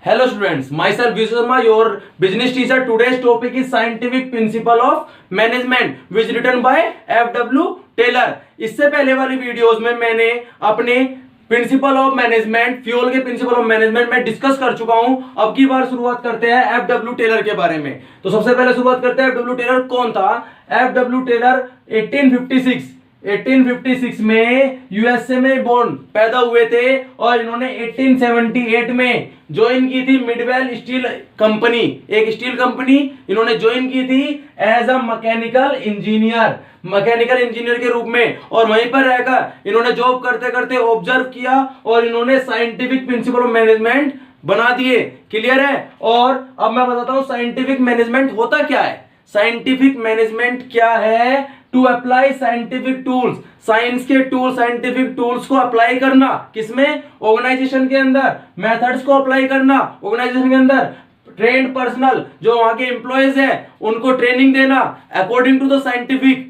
Hello students, myself Vishnu Sharma, your business teacher. Today's topic is scientific principle of management, which written by F.W. Taylor. इससे पहले वाली videos में मैंने अपने principle of management, fuel के principle of management में discuss कर चुका हूं। अब की बार शुरुआत करते हैं F.W. टेलर के बारे में। तो सबसे पहले शुरुआत करते हैं F.W. टेलर कौन था। F.W. टेलर 1856 में यूएसए में बोर्न पैदा हुए थे और इन्होंने 1878 में ज्वाइन की थी मिडवेल स्टील कंपनी, एक स्टील कंपनी इन्होंने ज्वाइन की थी एज अ मैकेनिकल इंजीनियर के रूप में। और वहीं पर रहकर इन्होंने जॉब करते करते ऑब्जर्व किया और इन्होंने साइंटिफिक प्रिंसिपल ऑफ मैनेजमेंट बना दिए। क्लियर है। और अब मैं बताता हूं साइंटिफिक मैनेजमेंट होता क्या है। साइंटिफिक मैनेजमेंट क्या है? To apply scientific tools, science के टूल, साइंटिफिक टूल्स को अप्लाई करना किसमें? ऑर्गेनाइजेशन के अंदर। मेथड्स को अप्लाई करना ऑर्गेनाइजेशन के अंदर। ट्रेन्ड पर्सनल जो वहां के एम्प्लॉयज है उनको ट्रेनिंग देना अकॉर्डिंग टू द साइंटिफिक,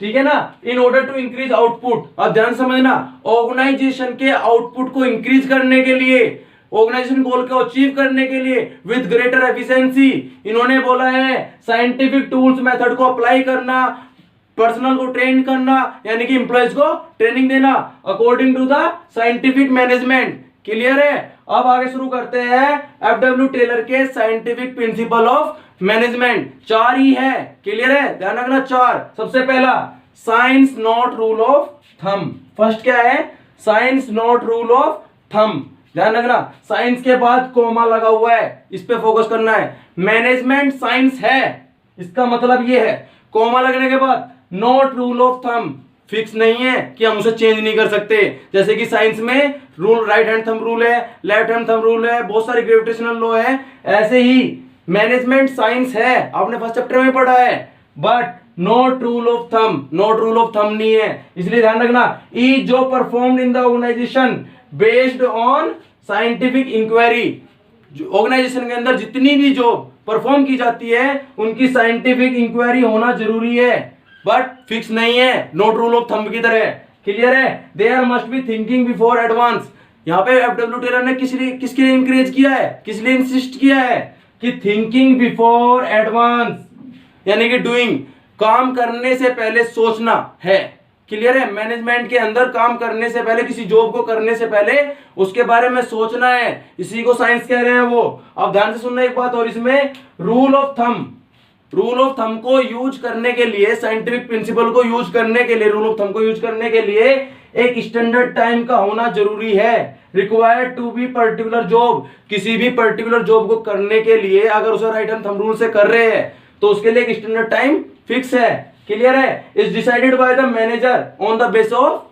ठीक है ना, in order to increase output. अब ध्यान समझना, ऑर्गेनाइजेशन के आउटपुट को इंक्रीज करने के लिए, ऑर्गेनाइजेशन गोल को अचीव करने के लिए विद ग्रेटर एफिशिएंसी, इन्होंने बोला है साइंटिफिक टूल्स मेथड को अप्लाई करना, पर्सनल को ट्रेन करना, यानी कि एम्प्लॉयज को ट्रेनिंग देना according to the scientific management. Clear है। अब आगे शुरू करते हैं F.W. टेलर के साइंटिफिक प्रिंसिपल ऑफ मैनेजमेंट। चार ही है। क्लियर है, ध्यान रखना चार। सबसे पहला science not rule of thumb. First क्या है? Science not rule of thumb. ध्यान रखना, साइंस के बाद कोमा लगा हुआ है, इस पे फोकस करना है। मैनेजमेंट साइंस है, इसका मतलब ये है। कोमा लगने के बाद not rule of thumb, fix नहीं है कि हम उसे चेंज नहीं कर सकते। जैसे कि साइंस में rule right hand thumb rule है, लेफ्ट हैंड थंब रूल है, बहुत सारे ग्रेविटेशनल लॉ है। ऐसे ही मैनेजमेंट साइंस है, आपने फर्स्ट चैप्टर में पढ़ा है, but not rule of thumb, not rule of thumb नहीं है। इसलिए ध्यान रखना, इज जो performed in the organisation based on scientific inquiry. Organisation के अंदर जितनी भी जॉब परफॉर्म की जाती है उनकी साइंटिफिक इंक्वायरी होना जरूरी है, बट फिक्स नहीं है, नोट रूल ऑफ थंब की तरह। क्लियर है। There must be thinking before advance. यहाँ पे F.W. टेलर ने किसके लिए इंकरेज किया है, किस लिए इंसिस्ट किया है कि थिंकिंग बिफोर एडवांस, यानी कि डूइंग, काम करने से पहले सोचना है। क्लियर है। मैनेजमेंट के अंदर काम करने से पहले, किसी जॉब को करने से पहले उसके बारे में सोचना है, इसी को साइंस कह रहे हैं वो। अब ध्यान से सुनना एक बात और, इसमें rule of thumb, rule of thumb को यूज करने के लिए, साइंटिफिक प्रिंसिपल को यूज करने के लिए, रूल ऑफ थंब को यूज करने के लिए एक स्टैंडर्ड टाइम का होना जरूरी है। Required to be particular job, किसी भी पर्टिकुलर जॉब को करने के लिए अगर उसे राइट हैंड थंब रूल से कर रहे हैं तो उसके लिए एक स्टैंडर्ड टाइम फिक्स है। क्लियर है। Is decided by the manager on the base of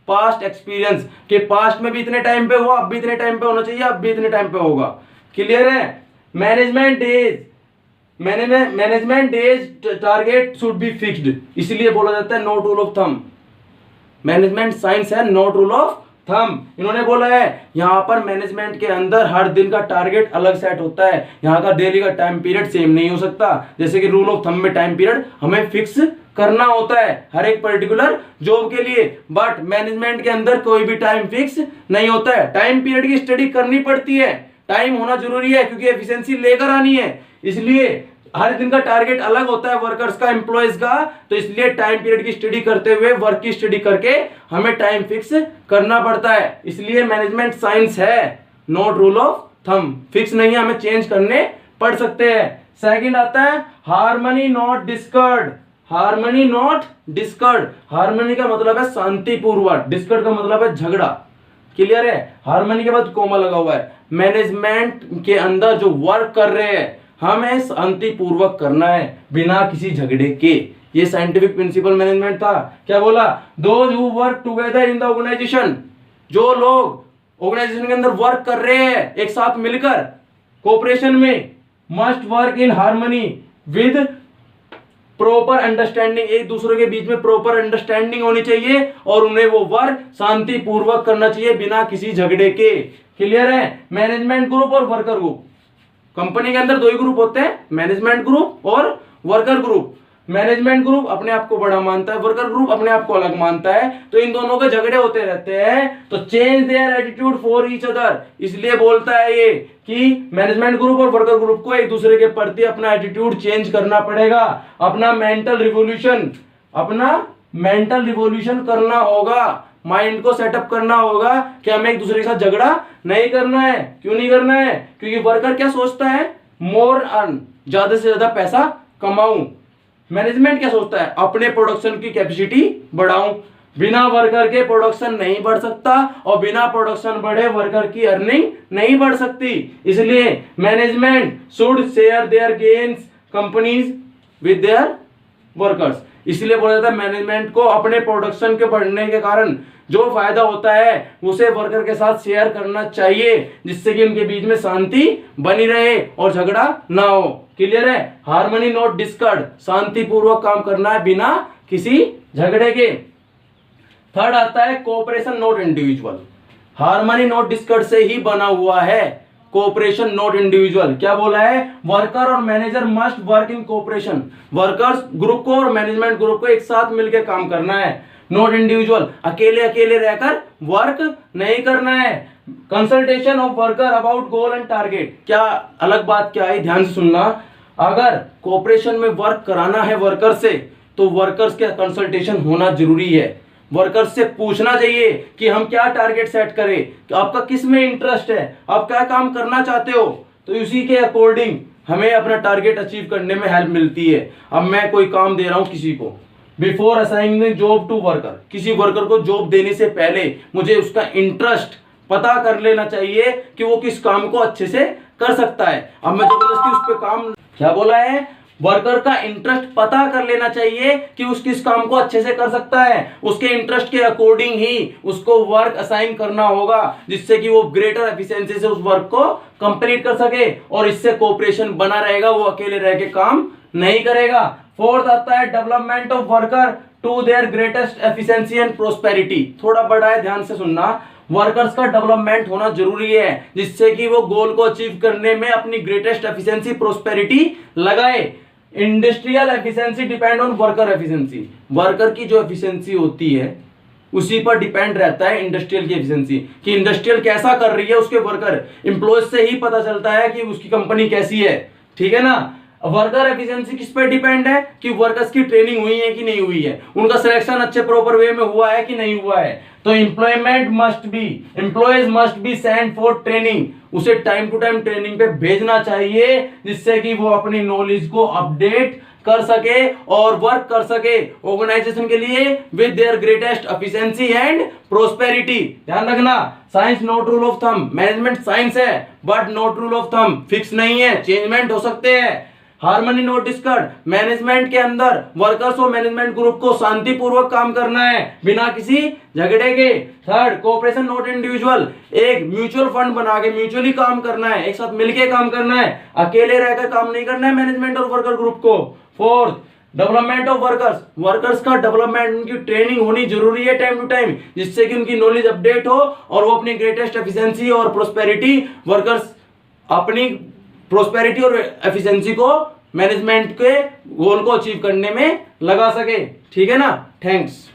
past experience, के पास्ट में भी इतने टाइम पे हुआ, अब भी इतने टाइम पे होना चाहिए, अब भी इतने टाइम पे होगा। क्लियर है। Management as target should be fixed, इसलिए बोला जाता है not rule of thumb. Management science है, नॉट रूल ऑफ थंब। इन्होंने बोला है यहां पर मैनेजमेंट के अंदर हर दिन का टारगेट अलग सेट होता है, यहां का डेली का टाइम पीरियड सेम नहीं हो सकता। जैसे कि रूल ऑफ थंब में टाइम पीरियड हमें फिक्स करना होता है हर एक पर्टिकुलर जॉब के लिए, बट मैनेजमेंट के अंदर कोई भी टाइम फिक्स नहीं होता है। टाइम पीरियड की स्टडी करनी पड़ती है, टाइम होना जरूरी है क्योंकि एफिशिएंसी लेकर आनी है, इसलिए हर दिन का टारगेट अलग होता है वर्कर्स का, एम्प्लॉयज का। तो इसलिए टाइम पीरियड की स्टडी करते हुए, वर्क की स्टडी करके हमें टाइम फिक्स करना पड़ता है। इसलिए मैनेजमेंट साइंस है, not rule of thumb, fix नहीं है, हमें चेंज करने पड़ सकते हैं। सेकंड आता है harmony not discard. Harmony not discard, harmony का मतलब है शांतिपूर्वक, डिस्कर्ड का मतलब है झगड़ा। क्लियर है। हार्मनी के बाद कोमा लगा हुआ है। मैनेजमेंट के अंदर जो वर्क कर रहे हैं हमें शांतिपूर्वक करना है, बिना किसी झगड़े के। ये साइंटिफिक प्रिंसिपल मैनेजमेंट था। क्या बोला? Those who work together in the organisation, जो लोग ऑर्गेनाइजेशन के अंदर वर्क कर रहे हैं एक साथ मिलकर कोऑपरेशन में, must work in harmony with proper understanding, एक दूसरे के बीच में प्रॉपर अंडरस्टैंडिंग होनी चाहिए और उन्हें वो वर्क शांतिपूर्वक करना चाहिए बिना किसी झगड़े के। क्लियर है। मैनेजमेंट ग्रुप और वर्कर ग्रुप, कंपनी के अंदर दो ही ग्रुप होते हैं, मैनेजमेंट ग्रुप और वर्कर ग्रुप। मैनेजमेंट ग्रुप अपने आप को बड़ा मानता है, वर्कर ग्रुप अपने आप को अलग मानता है, तो इन दोनों के झगड़े होते रहते हैं। तो change their attitude for each other, इसलिए बोलता है ये कि मैनेजमेंट ग्रुप और वर्कर ग्रुप को एक दूसरे के प्रति अपना एटीट्यूड चेंज करना पड़ेगा, अपना मेंटल रिवोल्यूशन करना होगा, माइंड को सेटअप करना होगा कि हमें एक दूसरे के साथ झगड़ा नहीं करना है। क्यों नहीं करना है? क्योंकि वर्कर क्या सोचता है? मोर अर्न, ज्यादा से ज्यादा पैसा कमाऊं। मैनेजमेंट क्या सोचता है? अपने प्रोडक्शन की कैपेसिटी बढ़ाऊं। बिना वर्कर के प्रोडक्शन नहीं बढ़ सकता और बिना प्रोडक्शन बढ़े वर्कर की अर्निंग नहीं बढ़ सकती। इसलिए management should share their gains companies with their workers. इसलिए बोला जाता है मैनेजमेंट को अपने प्रोडक्शन के बढ़ने के कारण जो फायदा होता है उसे वर्कर के साथ शेयर करना चाहिए, जिससे कि उनके बीच में शांति बनी रहे और झगड़ा ना हो। क्लियर है? हार्मनी नॉट डिस्कॉर्ड, शांतिपूर्वक काम करना है बिना किसी झगड़े के। थर्ड आता है cooperation not individual. Harmony not Discord से ही बना हुआ है कोऑपरेशन नॉट इंडिविजुअल। क्या बोला है? वर्कर और manager must work in cooperation. Workers group को और मैनेजमेंट ग्रुप को एक साथ मिलकर काम करना है, नॉट इंडिविजुअल। अकेले अकेले रहकर वर्क नहीं करना है। Consultation of worker about goal and target. क्या अलग बात क्या है, ध्यान से सुनना। अगर कोऑपरेशन में वर्क कराना है वर्कर से तो वर्कर्स के कंसल्टेशन होना जरूरी है। वर्कर्स से पूछना चाहिए कि हम क्या टारगेट सेट करें, कि आपका किस में इंटरेस्ट है, आप क्या काम करना चाहते हो, तो उसी के अकॉर्डिंग हमें अपना टारगेट अचीव करने में हेल्प मिलती है। अब मैं कोई काम दे रहा हूं किसी को, before assigning job to worker, किसी वर्कर को जॉब देने से पहले मुझे उसका इंटरेस्ट पता कर लेना चाहिए कि वो किस काम को अच्छे से कर सकता है। अब मैं जबरदस्ती उस पर काम, क्या बोला है? वर्कर का इंटरेस्ट पता कर लेना चाहिए कि उस किस काम को अच्छे से कर सकता है, उसके इंटरेस्ट के अकॉर्डिंग ही उसको वर्क असाइन करना होगा, जिससे कि वो ग्रेटर एफिशिएंसी से उस वर्क को कंप्लीट कर सके और इससे कोऑपरेशन बना रहेगा, वो अकेले रह के काम नहीं करेगा। फोर्थ आता है development of worker to their greatest efficiency and prosperity. थोड़ा बड़ा है, ध्यान से सुनना। वर्कर्स का डेवलपमेंट होना जरूरी है जिससे कि वो गोल को अचीव करने में अपनी ग्रेटेस्ट एफिशिएंसी प्रोस्पेरिटी लगाए। Industrial efficiency depend on worker efficiency. Worker की जो एफिशिएंसी होती है उसी पर डिपेंड रहता है इंडस्ट्रियल की एफिशिएंसी, कि इंडस्ट्रियल कैसा कर रही है, उसके वर्कर एम्प्लॉयज से ही पता चलता है कि उसकी कंपनी कैसी है। ठीक है ना? वर्कर एफिशिएंसी किस पर डिपेंड है? कि वर्कर्स की ट्रेनिंग हुई है कि नहीं हुई है, उनका सिलेक्शन अच्छे प्रॉपर वे में हुआ है कि नहीं हुआ है। तो employees must be sent for training. उसे टाइम टू टाइम ट्रेनिंग पे भेजना चाहिए जिससे कि वो अपनी नॉलेज को अपडेट कर सके और वर्क कर सके ऑर्गेनाइजेशन के लिए with their greatest efficiency and prosperity. ध्यान रखना, science not rule of thumb. Management science है but not rule of thumb, fix नहीं है, चेंजमेंट हो सकते हैं। हार्मनी नॉट डिस्कॉर्ड, मैनेजमेंट के अंदर वर्कर्स और मैनेजमेंट ग्रुप को शांतिपूर्वक काम करना है बिना किसी झगड़े के। थर्ड, कोऑपरेशन नॉट इंडिविजुअल, एक म्यूचुअल फंड बना के म्यूचुअली काम करना है, एक साथ मिलके काम करना है, अकेले रहकर काम नहीं करना है मैनेजमेंट और वर्कर ग्रुप को। Fourth, development of workers, workers का डेवलपमेंट, उनकी ट्रेनिंग होनी जरूरी है टाइम टू टाइम, जिससे कि उनकी नॉलेज अपडेट हो और वो अपनी ग्रेटेस्ट एफिशिएंसी और प्रोस्पेरिटी, वर्कर्स अपनी प्रोस्पेरिटी और एफिशिएंसी को मैनेजमेंट के गोल को अचीव करने में लगा सके। ठीक है ना? थैंक्स।